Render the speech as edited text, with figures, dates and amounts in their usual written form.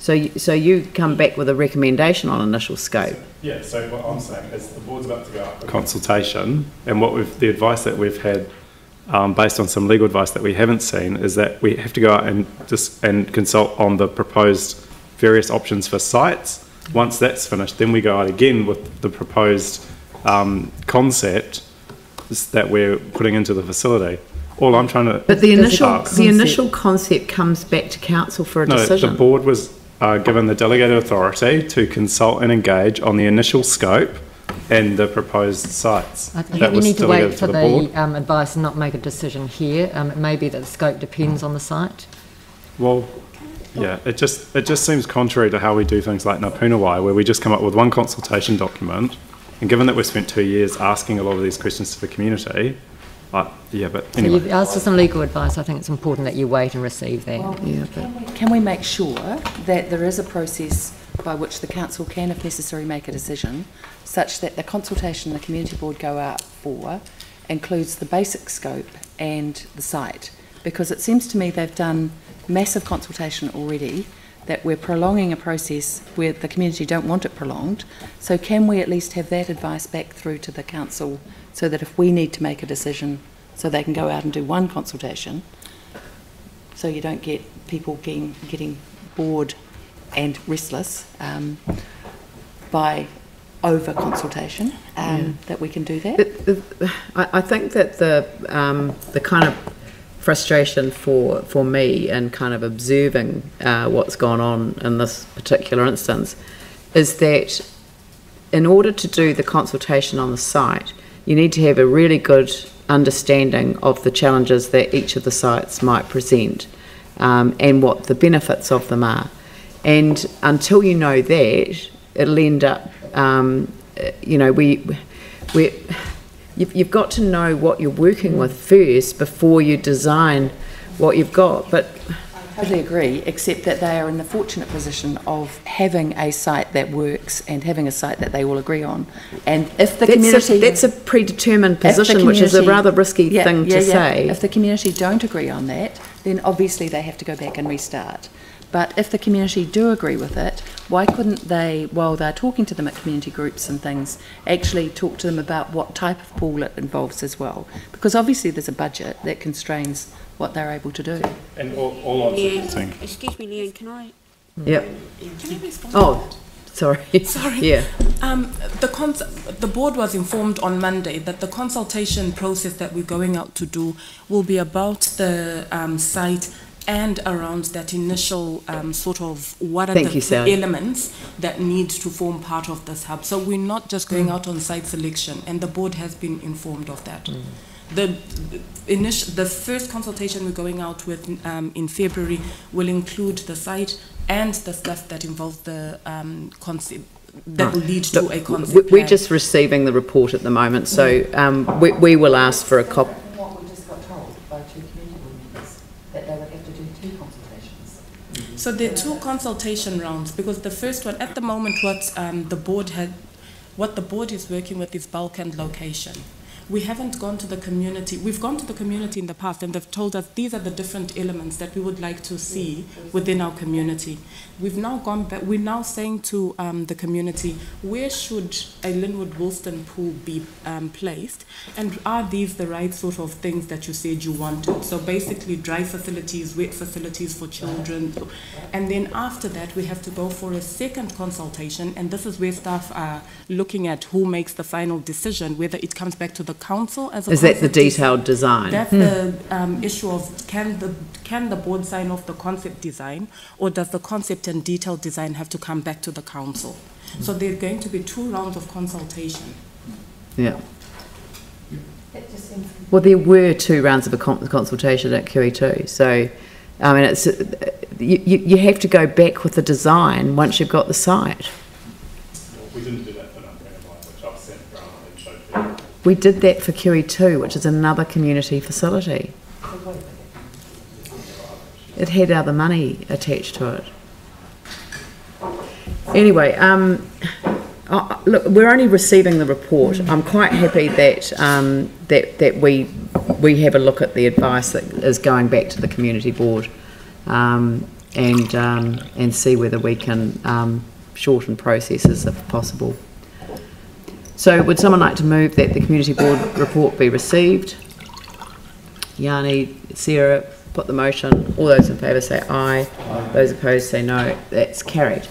So you come back with a recommendation on initial scope. Yeah, so what I'm saying is the board's about to go up for consultation, and the advice that we've had, based on some legal advice that we haven't seen, is that we have to go out and consult on the proposed various options for sites. Once that's finished, then we go out again with the proposed concept that we're putting into the facility. All I'm trying to... But the initial concept comes back to council for a decision. No, the board was given the delegated authority to consult and engage on the initial scope and the proposed sites. I think we need to wait for the advice and not make a decision here. It may be that the scope depends on the site. Well, yeah, it just seems contrary to how we do things like Napunawai, where we just come up with one consultation document, and given that we've spent 2 years asking a lot of these questions to the community, yeah, but anyway. So you've asked for some legal advice. I think it's important that you wait and receive that. Well, yeah, can we make sure that there is a process by which the council can, if necessary, make a decision, such that the consultation the community board go out for includes the basic scope and the site? Because it seems to me they've done massive consultation already, that we're prolonging a process where the community don't want it prolonged. So can we at least have that advice back through to the council, so that if we need to make a decision, so they can go out and do one consultation, so you don't get people getting bored and restless by over consultation, that we can do that? I think that the kind of frustration for me and kind of observing what's gone on in this particular instance is that in order to do the consultation on the site, you need to have a really good understanding of the challenges that each of the sites might present, and what the benefits of them are. And until you know that, it'll end up, you know, you've got to know what you're working with first before you design what you've got. But I totally agree, except that they are in the fortunate position of having a site that works and having a site that they all agree on. And if the community... That's a predetermined position, which is a rather risky thing to say. If the community don't agree on that, then obviously they have to go back and restart. But if the community do agree with it, why couldn't they, while they're talking to them at community groups and things, actually talk to them about what type of pool it involves as well? Because obviously there's a budget that constrains what they're able to do. And all I'm saying... Excuse me, Leanne, can I... Yep. Can I respond? Oh, sorry. Sorry. Yeah. The board was informed on Monday that the consultation process that we're going out to do will be about the site and around that initial sort of what are the elements that need to form part of this hub. So we're not just going out on site selection, and the board has been informed of that. The first consultation we're going out with in February will include the site and the stuff that involves the concept that will lead to a concept. We're just receiving the report at the moment, so we will ask for a copy. What we just got told by 2 community board members, that they would have to do 2 consultations. So there are 2 consultation rounds, because the first one at the moment, what the board is working with is bulk and location. We haven't gone to the community. We've gone to the community in the past, and they've told us these are the different elements that we would like to see within our community. We've now gone back. We're now saying to the community, where should a Linwood-Woolston pool be placed, and are these the right sort of things that you said you wanted? So basically, dry facilities, wet facilities for children, and then after that, we have to go for a second consultation, and this is where staff are looking at who makes the final decision, whether it comes back to the council as a is that the detailed design? That's the issue of can the board sign off the concept design, or does the concept and detailed design have to come back to the council? So there are going to be 2 rounds of consultation. Yeah. Well, there were 2 rounds of a consultation at QE2, so I mean, it's you have to go back with the design once you've got the site. We didn't do that for Napunawai, which I've sent around and showed you. We did that for QE2, which is another community facility. It had other money attached to it. Anyway, look, we're only receiving the report. I'm quite happy that that we have a look at the advice that is going back to the community board, and and see whether we can shorten processes if possible. So would someone like to move that the community board report be received? Yanni, Sarah, put the motion. All those in favour say aye. Those opposed say no. That's carried.